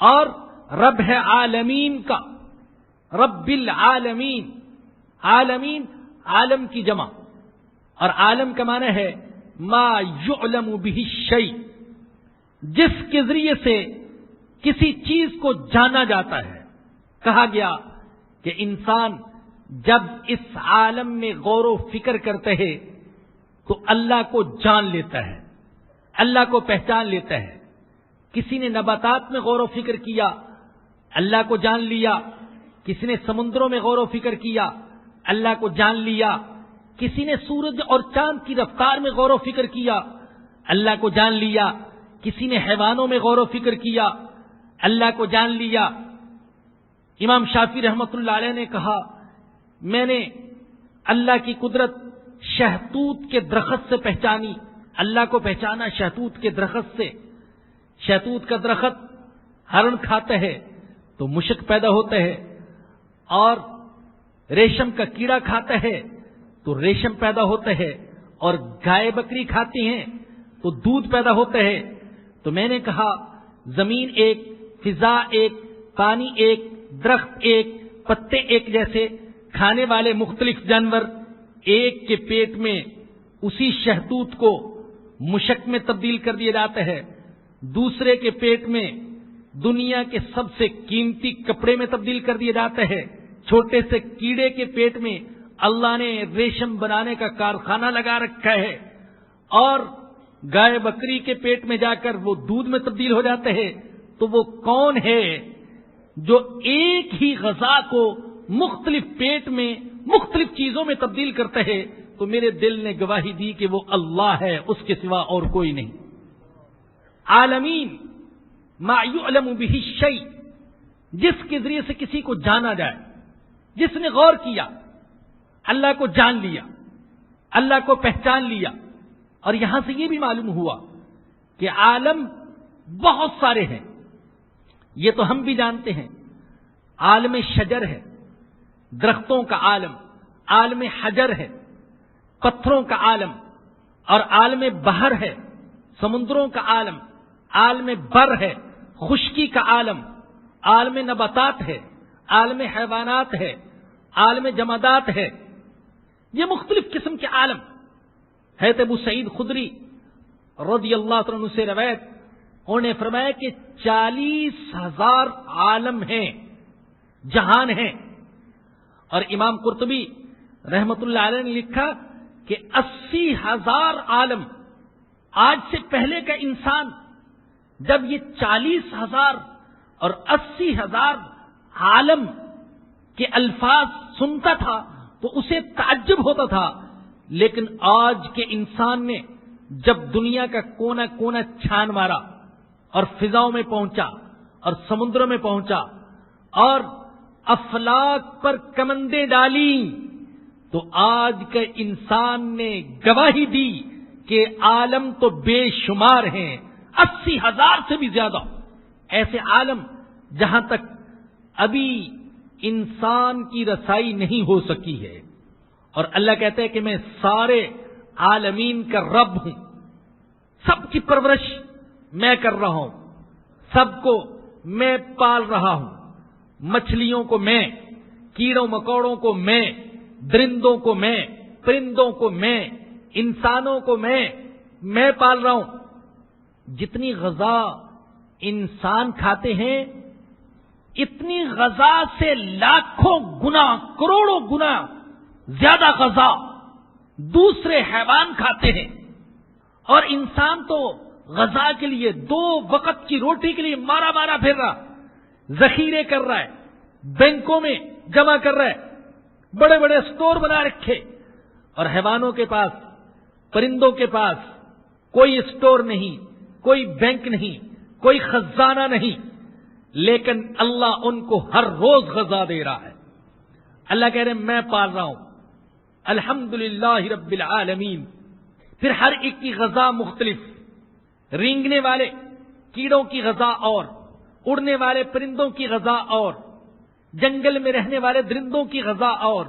اور رب ہے عالمین کا، رب العالمین، عالمین عالم کی جمع، اور عالم کا معنی ہے ما یعلم بہ الشیء، جس کے ذریعے سے کسی چیز کو جانا جاتا ہے۔ کہا گیا کہ انسان جب اس عالم میں غور و فکر کرتا ہے تو اللہ کو جان لیتا ہے، اللہ کو پہچان لیتا ہے۔ کسی نے نباتات میں غور و فکر کیا، اللہ کو جان لیا۔ کسی نے سمندروں میں غور و فکر کیا، اللہ کو جان لیا۔ کسی نے سورج اور چاند کی رفتار میں غور و فکر کیا، اللہ کو جان لیا۔ کسی نے حیوانوں میں غور و فکر کیا، اللہ کو جان لیا۔ امام شافعی رحمۃ اللہ علیہ نے کہا، میں نے اللہ کی قدرت شہتوت کے درخت سے پہچانی، اللہ کو پہچانا شہتوت کے درخت سے۔ شہتوت کا درخت ہرن کھاتا ہے تو مشک پیدا ہوتا ہے، اور ریشم کا کیڑا کھاتا ہے تو ریشم پیدا ہوتا ہے، اور گائے بکری کھاتی ہیں تو دودھ پیدا ہوتا ہے۔ تو میں نے کہا زمین ایک، فضا ایک، پانی ایک، درخت ایک، پتے ایک جیسے، کھانے والے مختلف جانور، ایک کے پیٹ میں اسی شہتوت کو مشک میں تبدیل کر دیا جاتا ہے، دوسرے کے پیٹ میں دنیا کے سب سے قیمتی کپڑے میں تبدیل کر دیا جاتا ہے، چھوٹے سے کیڑے کے پیٹ میں اللہ نے ریشم بنانے کا کارخانہ لگا رکھا ہے، اور گائے بکری کے پیٹ میں جا کر وہ دودھ میں تبدیل ہو جاتا ہے۔ تو وہ کون ہے جو ایک ہی غذا کو مختلف پیٹ میں مختلف چیزوں میں تبدیل کرتا ہے؟ تو میرے دل نے گواہی دی کہ وہ اللہ ہے، اس کے سوا اور کوئی نہیں۔ عالمین ما یعلم بہ الشیء، جس کے ذریعے سے کسی کو جانا جائے، جس نے غور کیا، اللہ کو جان لیا، اللہ کو پہچان لیا۔ اور یہاں سے یہ بھی معلوم ہوا کہ عالم بہت سارے ہیں، یہ تو ہم بھی جانتے ہیں۔ عالم شجر ہے، درختوں کا عالم، عالم حجر ہے، پتھروں کا عالم، اور عالم بحر ہے، سمندروں کا عالم، عالم بر ہے، خشکی کا عالم، عالم نباتات ہے، عالم حیوانات ہے، عالم جمادات ہے۔ یہ مختلف قسم کے عالم حضرت ابو سعید خدری رضی اللہ عنہ سے روایت، انہوں نے فرمایا کہ 40,000 عالم ہیں، جہان ہیں۔ اور امام قرطبی رحمت اللہ علیہ نے لکھا کہ 80,000 عالم، آج سے پہلے کا انسان جب یہ 40,000 اور 80,000 عالم کے الفاظ سنتا تھا تو اسے تعجب ہوتا تھا، لیکن آج کے انسان نے جب دنیا کا کونا کونا چھان مارا اور فضاؤں میں پہنچا اور سمندروں میں پہنچا اور افلاک پر کمندیں ڈالی، تو آج کے انسان نے گواہی دی کہ عالم تو بے شمار ہیں، 80,000 سے بھی زیادہ ایسے عالم جہاں تک ابھی انسان کی رسائی نہیں ہو سکی ہے۔ اور اللہ کہتا ہے کہ میں سارے عالمین کا رب ہوں، سب کی پرورش میں کر رہا ہوں، سب کو میں پال رہا ہوں، مچھلیوں کو میں، کیڑوں مکوڑوں کو میں، درندوں کو میں، پرندوں کو میں، انسانوں کو میں پال رہا ہوں۔ جتنی غذا انسان کھاتے ہیں اتنی غذا سے لاکھوں گنا، کروڑوں گنا زیادہ غذا دوسرے حیوان کھاتے ہیں، اور انسان تو غذا کے لیے 2 وقت کی روٹی کے لیے مارا مارا پھر رہا، ذخیرے کر رہا ہے، بینکوں میں جمع کر رہا ہے، بڑے بڑے اسٹور بنا رکھے۔ اور حیوانوں کے پاس، پرندوں کے پاس کوئی اسٹور نہیں، کوئی بینک نہیں، کوئی خزانہ نہیں، لیکن اللہ ان کو ہر روز غذا دے رہا ہے۔ اللہ کہہ رہے ہیں میں پال رہا ہوں، الحمدللہ رب العالمین۔ پھر ہر ایک کی غذا مختلف، رینگنے والے کیڑوں کی غذا اور، اڑنے والے پرندوں کی غذا اور، جنگل میں رہنے والے درندوں کی غذا اور،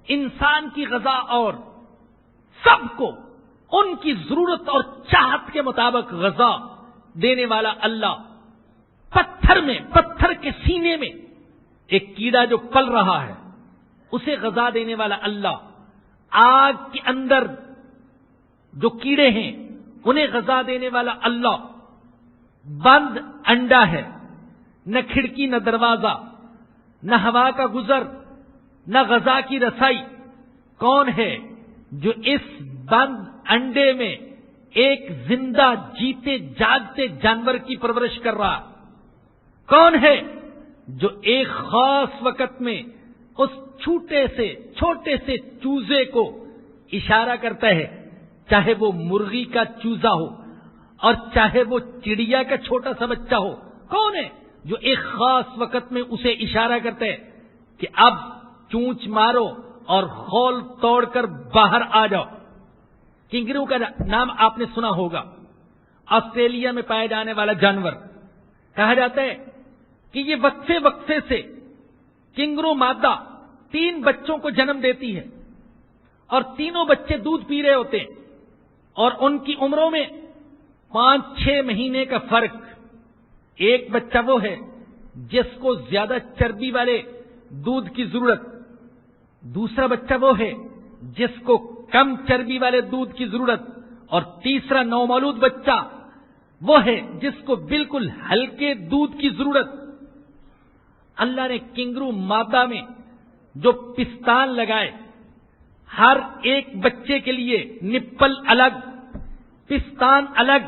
انسان کی غذا اور، سب کو ان کی ضرورت اور چاہت کے مطابق غذا دینے والا اللہ۔ پتھر کے سینے میں ایک کیڑا جو پل رہا ہے اسے غذا دینے والا اللہ، آگ کے اندر جو کیڑے ہیں انہیں غذا دینے والا اللہ، بند انڈا ہے، نہ کھڑکی نہ دروازہ، نہ ہوا کا گزر، نہ غذا کی رسائی، کون ہے جو اس بند انڈے میں ایک زندہ جیتے جاگتے جانور کی پرورش کر رہا؟ کون ہے جو ایک خاص وقت میں اس چھوٹے سے چوزے کو اشارہ کرتا ہے، چاہے وہ مرغی کا چوزا ہو اور چاہے وہ چڑیا کا چھوٹا سا بچہ ہو؟ کون ہے جو ایک خاص وقت میں اسے اشارہ کرتا ہے کہ اب چونچ مارو اور خول توڑ کر باہر آ جاؤ؟ کنگرو کا نام آپ نے سنا ہوگا، آسٹریلیا میں پایا جانے والا جانور۔ کہا جاتا ہے کہ یہ وقفے سے کنگرو مادہ 3 بچوں کو جنم دیتی ہے اور تینوں بچے دودھ پی رہے ہوتے ہیں اور ان کی عمروں میں 5-6 مہینے کا فرق۔ ایک بچہ وہ ہے جس کو زیادہ چربی والے دودھ کی ضرورت، دوسرا بچہ وہ ہے جس کو کم چربی والے دودھ کی ضرورت، اور تیسرا نومولود بچہ وہ ہے جس کو بالکل ہلکے دودھ کی ضرورت۔ اللہ نے کنگرو مادہ میں جو پستان لگائے، ہر ایک بچے کے لیے نپل الگ، پستان الگ،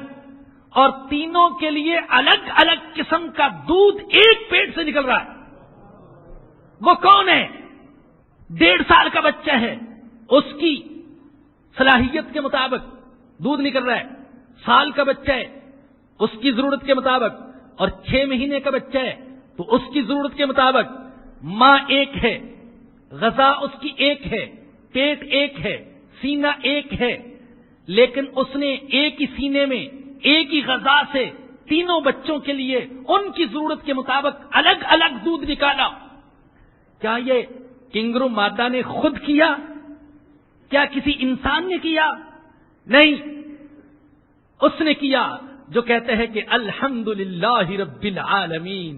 اور تینوں کے لیے الگ الگ قسم کا دودھ ایک پیٹ سے نکل رہا ہے۔ وہ کون ہے؟ 1.5 سال کا بچہ ہے، اس کی صلاحیت کے مطابق دودھ نکل رہا ہے۔ سال کا بچہ ہے، اس کی ضرورت کے مطابق، اور 6 مہینے کا بچہ ہے تو اس کی ضرورت کے مطابق۔ ماں ایک ہے، غذا اس کی ایک ہے، پیٹ ایک ہے، سینہ ایک ہے، لیکن اس نے ایک ہی سینے میں ایک ہی غذا سے تینوں بچوں کے لیے ان کی ضرورت کے مطابق الگ الگ دودھ نکالا۔ کیا یہ کنگرو مادہ نے خود کیا؟ کیا کسی انسان نے کیا؟ نہیں، اس نے کیا جو کہتے ہیں کہ الحمدللہ رب العالمین،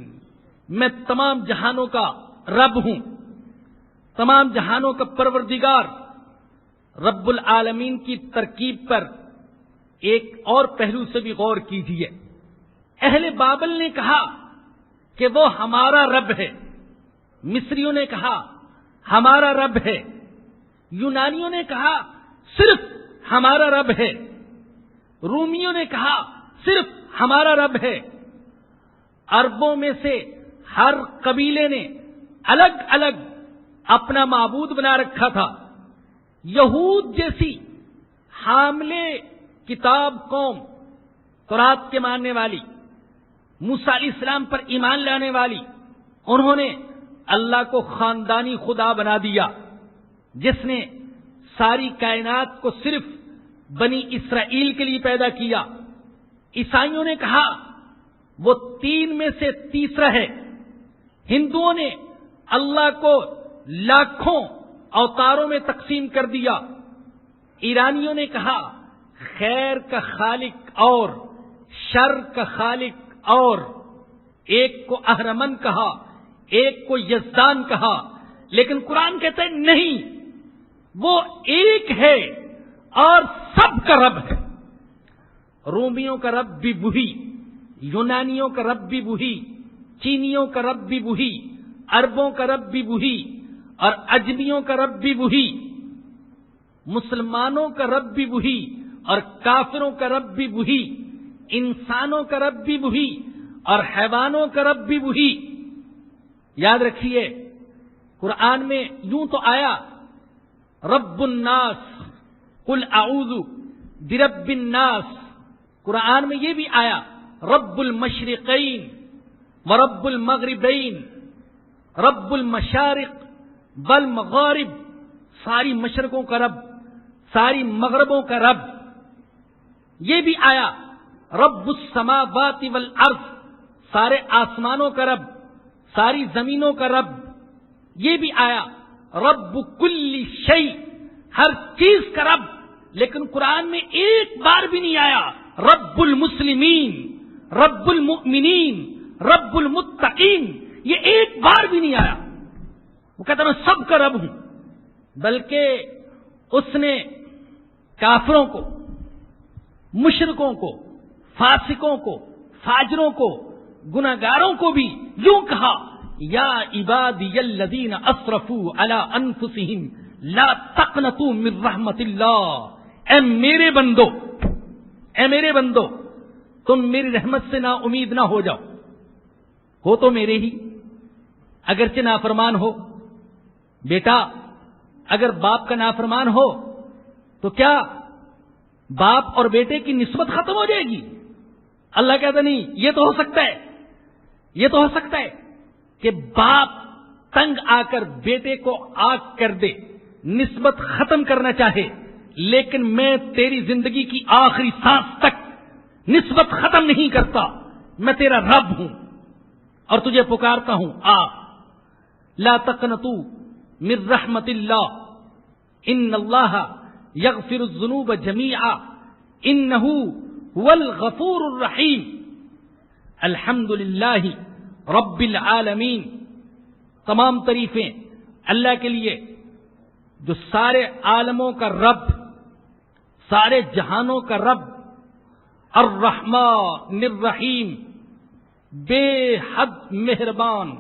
میں تمام جہانوں کا رب ہوں، تمام جہانوں کا پروردگار۔ رب العالمین کی ترکیب پر ایک اور پہلو سے بھی غور کیجیے۔ اہل بابل نے کہا کہ وہ ہمارا رب ہے، مصریوں نے کہا ہمارا رب ہے، یونانیوں نے کہا صرف ہمارا رب ہے، رومیوں نے کہا صرف ہمارا رب ہے۔ عربوں میں سے ہر قبیلے نے الگ الگ اپنا معبود بنا رکھا تھا۔ یہود جیسی حاملے کتاب قوم، تورات کے ماننے والی، موسیٰ علیہ السلام پر ایمان لانے والی، انہوں نے اللہ کو خاندانی خدا بنا دیا جس نے ساری کائنات کو صرف بنی اسرائیل کے لیے پیدا کیا۔ عیسائیوں نے کہا وہ 3 میں سے تیسرا ہے۔ ہندوؤں نے اللہ کو لاکھوں اوتاروں میں تقسیم کر دیا۔ ایرانیوں نے کہا خیر کا خالق اور شر کا خالق اور، ایک کو اہرمن کہا، ایک کو یزدان کہا، لیکن قرآن کہتا ہے نہیں، وہ ایک ہے اور سب کا رب ہے۔ رومیوں کا رب بھی وہی، یونانیوں کا رب بھی وہی، چینیوں کا رب بھی وہی، عربوں کا رب بھی وہی، اور اجمیوں کا رب بھی وہی، مسلمانوں کا رب بھی وہی اور کافروں کا رب بھی وہی، انسانوں کا رب بھی وہی اور حیوانوں کا رب بھی وہی۔ یاد رکھیے قرآن میں یوں تو آیا رب الناس قل اعوذ برب الناس، قرآن میں یہ بھی آیا رب المشرقین ورب المغربین، رب المشارق والمغارب، ساری مشرقوں کا رب، ساری مغربوں کا رب۔ یہ بھی آیا رب السماوات والارض، سارے آسمانوں کا رب، ساری زمینوں کا رب۔ یہ بھی آیا رب کل شیء، ہر چیز کا رب، لیکن قرآن میں ایک بار بھی نہیں آیا رب المسلمین، رب المؤمنین، رب المتقین، یہ ایک بار بھی نہیں آیا۔ وہ کہتا میں سب کا رب ہوں، بلکہ اس نے کافروں کو، مشرکوں کو، فاسقوں کو، فاجروں کو، گناہگاروں کو بھی یوں کہا، یا عبادی الذین اسرفوا علی انفسہم لا تقنطوا من رحمت اللہ، اے میرے بندو تم میری رحمت سے نا امید نہ ہو جاؤ، ہو تو میرے ہی، اگرچہ نافرمان ہو۔ بیٹا اگر باپ کا نافرمان ہو تو کیا باپ اور بیٹے کی نسبت ختم ہو جائے گی؟ اللہ کہتا نہیں، یہ تو ہو سکتا ہے کہ باپ تنگ آ کر بیٹے کو آگ کر دے، نسبت ختم کرنا چاہے، لیکن میں تیری زندگی کی آخری سانس تک نسبت ختم نہیں کرتا، میں تیرا رب ہوں اور تجھے پکارتا ہوں، آ لا تقنطوا من رحمت اللہ ان اللہ یغفر الذنوب جميعا انہ هو الغفور الرحیم۔ الحمد للہ رب العالمین، تمام تعریفیں اللہ کے لیے جو سارے عالموں کا رب، سارے جہانوں کا رب، الرحمن الرحیم، بے حد مہربان،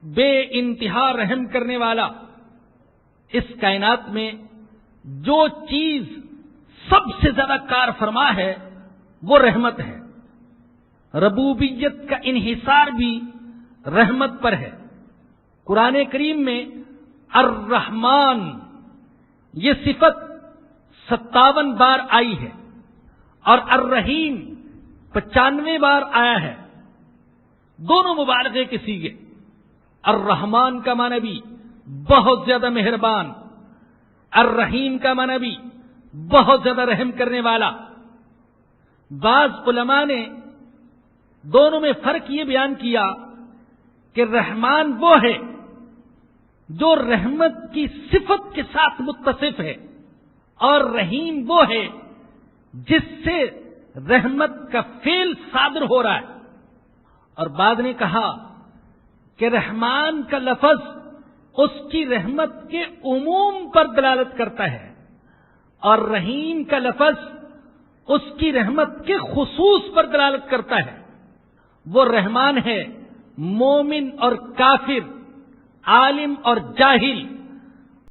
بے انتہا رحم کرنے والا۔ اس کائنات میں جو چیز سب سے زیادہ کار فرما ہے وہ رحمت ہے۔ ربوبیت کا انحصار بھی رحمت پر ہے۔ قرآن کریم میں الرحمن یہ صفت 57 بار آئی ہے اور الرحیم 95 بار آیا ہے، دونوں مبالغے کے صیغے۔ الرحمن کا معنی بھی بہت زیادہ مہربان، الرحیم کا معنی بھی بہت زیادہ رحم کرنے والا۔ بعض علماء نے دونوں میں فرق یہ بیان کیا کہ رحمان وہ ہے جو رحمت کی صفت کے ساتھ متصف ہے، اور رحیم وہ ہے جس سے رحمت کا فعل صادر ہو رہا ہے۔ اور بعد نے کہا کہ رحمان کا لفظ اس کی رحمت کے عموم پر دلالت کرتا ہے، اور رحیم کا لفظ اس کی رحمت کے خصوص پر دلالت کرتا ہے۔ وہ رحمان ہے مومن اور کافر، عالم اور جاہل،